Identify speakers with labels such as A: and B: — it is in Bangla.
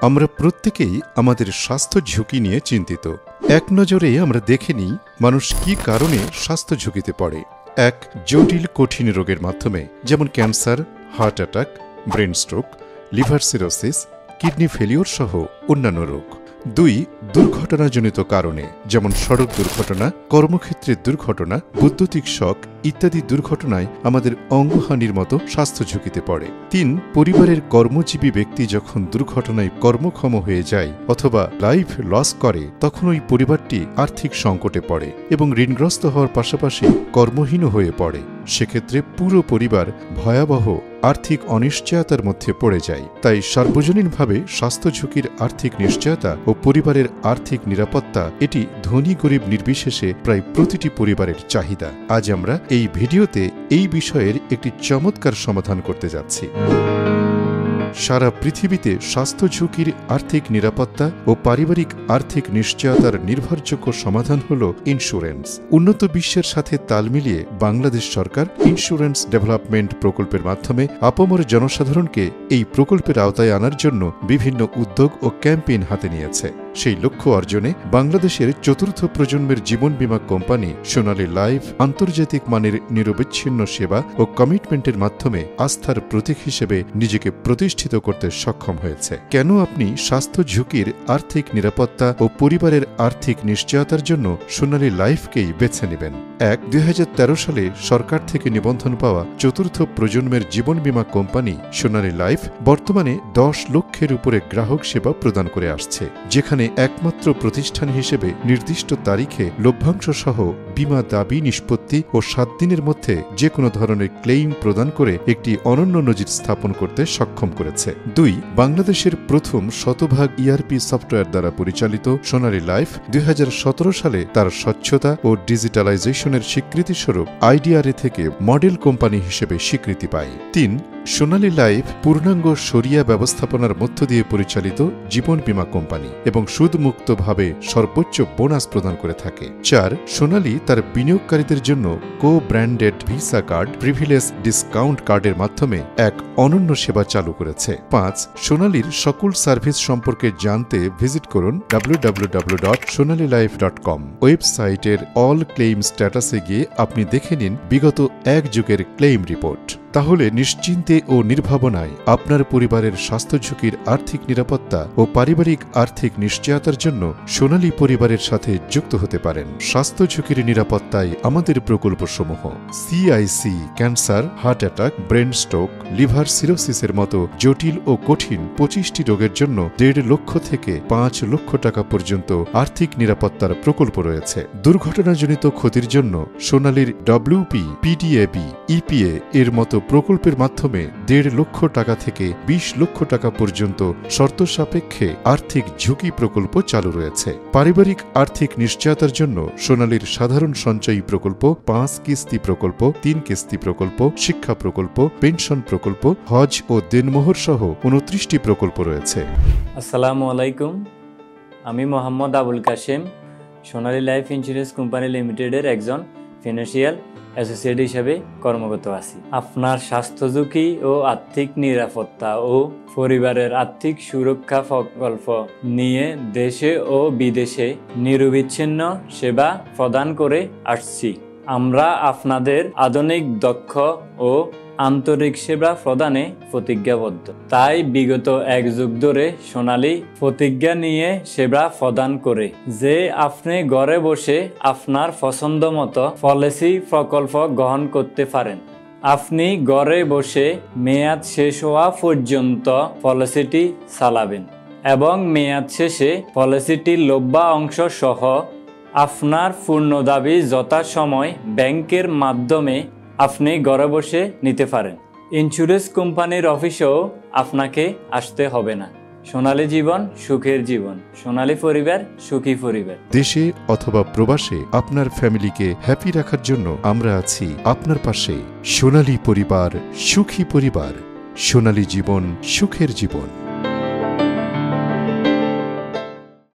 A: আমরা প্রত্যেকেই আমাদের স্বাস্থ্য ঝুঁকি নিয়ে চিন্তিত। এক নজরে আমরা দেখে নিই মানুষ কি কারণে স্বাস্থ্য ঝুঁকিতে পড়ে। এক, জটিল কঠিন রোগের মাধ্যমে, যেমন cancer, heart attack, brain stroke, liver cirrhosis, kidney failure সহ অন্যান্য রোগ। দুই, দুর্ঘটনাজনিত কারণে, যেমন সড়ক দুর্ঘটনা, কর্মক্ষেত্রের দুর্ঘটনা, বৈদ্যুতিক শক ইত্যাদি দুর্ঘটনায় আমাদের অঙ্গহানির মতো স্বাস্থ্য ঝুঁকিতে পড়ে। তিন, পরিবারের কর্মজীবী ব্যক্তি যখন দুর্ঘটনায় কর্মক্ষম হয়ে যায় অথবা লাইফ লস করে, তখন ওই পরিবারটি আর্থিক সংকটে পড়ে এবং ঋণগ্রস্ত হওয়ার পাশাপাশি কর্মহীন হয়ে পড়ে। সেক্ষেত্রে পুরো পরিবার ভয়াবহ আর্থিক অনিশ্চয়তার মধ্যে পড়ে যায়। তাই সার্বজনীনভাবে স্বাস্থ্য ঝুঁকির আর্থিক নিশ্চয়তা ও পরিবারের আর্থিক নিরাপত্তা এটি ধনী গরিব নির্বিশেষে প্রায় প্রতিটি পরিবারের চাহিদা। আজ আমরা এই ভিডিওতে এই বিষয়ের একটি চমৎকার সমাধান করতে যাচ্ছি। সারা পৃথিবীতে স্বাস্থ্য ঝুঁকির আর্থিক নিরাপত্তা ও পারিবারিক আর্থিক নিশ্চয়তার নির্ভরযোগ্য সমাধান হল ইন্স্যুরেন্স। উন্নত বিশ্বের সাথে তাল মিলিয়ে বাংলাদেশ সরকার ইন্স্যুরেন্স ডেভেলপমেন্ট প্রকল্পের মাধ্যমে আপামর জনসাধারণকে এই প্রকল্পের আওতায় আনার জন্য বিভিন্ন উদ্যোগ ও ক্যাম্পেইন হাতে নিয়েছে। সেই লক্ষ্য অর্জনে বাংলাদেশের চতুর্থ প্রজন্মের জীবন বীমা কোম্পানি সোনালী লাইফ আন্তর্জাতিক মানের নিরবচ্ছিন্ন সেবা ও কমিটমেন্টের মাধ্যমে আস্থার প্রতীক হিসেবে নিজেকে প্রতিষ্ঠিত করতে সক্ষম হয়েছে। কেন আপনি স্বাস্থ্য ঝুঁকির আর্থিক নিরাপত্তা ও পরিবারের আর্থিক নিশ্চয়তার জন্য সোনালী লাইফকেই বেছে নেবেন? এক, 2013 সালে সরকার থেকে নিবন্ধন পাওয়া চতুর্থ প্রজন্মের জীবন বীমা কোম্পানি সোনালী লাইফ বর্তমানে 10 লক্ষের উপরে গ্রাহক সেবা প্রদান করে আসছে, যেখানে একমাত্র প্রতিষ্ঠান হিসেবে নির্দিষ্ট তারিখে লভ্যাংশ সহ বীমা দাবি নিষ্পত্তি ও 7 দিনের মধ্যে যে কোনো ধরনের ক্লেইম প্রদান করে একটি অনন্য নজির স্থাপন করতে সক্ষম করেছে। 2, বাংলাদেশের প্রথম শতভাগ ইআরপি সফটওয়্যার দ্বারা পরিচালিত সোনালী লাইফ 2017 সালে তার স্বচ্ছতা ও ডিজিটালাইজেশনের স্বীকৃতিস্বরূপ আইডিআরএ থেকে মডেল কোম্পানি হিসেবে স্বীকৃতি পায়। 3, সোনালী লাইফ পূর্ণাঙ্গ শরিয়া ব্যবস্থাপনার মধ্য দিয়ে পরিচালিত জীবন বীমা কোম্পানি এবং সুদমুক্তভাবে সর্বোচ্চ বোনাস প্রদান করে থাকে। 4, সোনালী তার বিনিয়োগকারীদের জন্য কো-ব্র্যান্ডেড ভিসা কার্ড, প্রিভিলেজ ডিসকাউন্ট কার্ডের মাধ্যমে এক অনন্য সেবা চালু করেছে। 5, সোনালীর সকল সার্ভিস সম্পর্কে জানতে ভিজিট করুন www.sonalilife.com। ওয়েবসাইটের অল ক্লেইম স্ট্যাটাসে গিয়ে আপনি দেখে নিন বিগত 1 যুগের ক্লেইম রিপোর্ট। তাহলে নিশ্চিন্তে ও নির্ভাবনায় আপনার পরিবারের স্বাস্থ্য ঝুঁকির আর্থিক নিরাপত্তা ও পারিবারিক আর্থিক নিশ্চয়তার জন্য সোনালী পরিবারের সাথে যুক্ত হতে পারেন। স্বাস্থ্য ঝুঁকির নিরাপত্তায় আমাদের প্রকল্পসমূহ: CIC, cancer, heart attack, brain stroke, liver সিরোসিসের মতো জটিল ও কঠিন 25টি রোগের জন্য 1.5 লক্ষ থেকে 5 লক্ষ টাকা পর্যন্ত আর্থিক নিরাপত্তার প্রকল্প রয়েছে। দুর্ঘটনাজনিত ক্ষতির জন্য সোনালীর ডব্লিউপি, পিডিএবি, ইপিএ এর মতো প্রকল্পের মাধ্যমে 1.5 লক্ষ টাকা থেকে 20 লক্ষ টাকা পর্যন্ত শর্ত সাপেক্ষে আর্থিক ঝুঁকি প্রকল্প চালু রয়েছে। পারিবারিক আর্থিক নিশ্চয়তার জন্য সোনালীর সাধারণ সঞ্চয়ী প্রকল্প, 5 কিস্তি প্রকল্প, 3 কিস্তি প্রকল্প, শিক্ষা প্রকল্প, পেনশন প্রকল্প, হজ ও দেনমোহর সহ 29টি প্রকল্প রয়েছে।
B: আসসালামু আলাইকুম, আমি মোহাম্মদ আবুল কাশেম, সোনালী লাইফ ইন্স্যুরেন্স কোম্পানি লিমিটেডের একজন ফিনান্সিয়াল অ্যাসোসিয়েট হিসেবে কর্মরত আছি। আপনার স্বাস্থ্য ঝুঁকি ও আর্থিক নিরাপত্তা ও পরিবারের আর্থিক সুরক্ষা প্রকল্প নিয়ে দেশে ও বিদেশে নিরবিচ্ছিন্ন সেবা প্রদান করে আসছি। আমরা আপনাদের আধুনিক, দক্ষ ও আন্তরিক সেবা প্রদানে প্রতিজ্ঞাবদ্ধ। তাই বিগত 1 যুগ ধরে সোনালী প্রতিজ্ঞা নিয়ে সেবা প্রদান করে যে আপনি ঘরে বসে আপনার পছন্দ মতো পলিসি প্রকল্প গ্রহণ করতে পারেন। আপনি ঘরে বসে মেয়াদ শেষ হওয়া পর্যন্ত পলিসিটি চালাবেন এবং মেয়াদ শেষে পলিসিটির লভ্য অংশ সহ আপনার পূর্ণ দাবি যথাসময় ব্যাংকের মাধ্যমে আপনি ঘরে বসে নিতে পারেন। ইন্স্যুরেন্স কোম্পানির অফিসেও আপনাকে আসতে হবে না। সোনালী জীবন, সুখের জীবন। সোনালী পরিবার, সুখী পরিবার।
A: দেশে অথবা প্রবাসে আপনার ফ্যামিলিকে হ্যাপি রাখার জন্য আমরা আছি আপনার পাশে। সোনালী পরিবার, সুখী পরিবার। সোনালী জীবন, সুখের জীবন।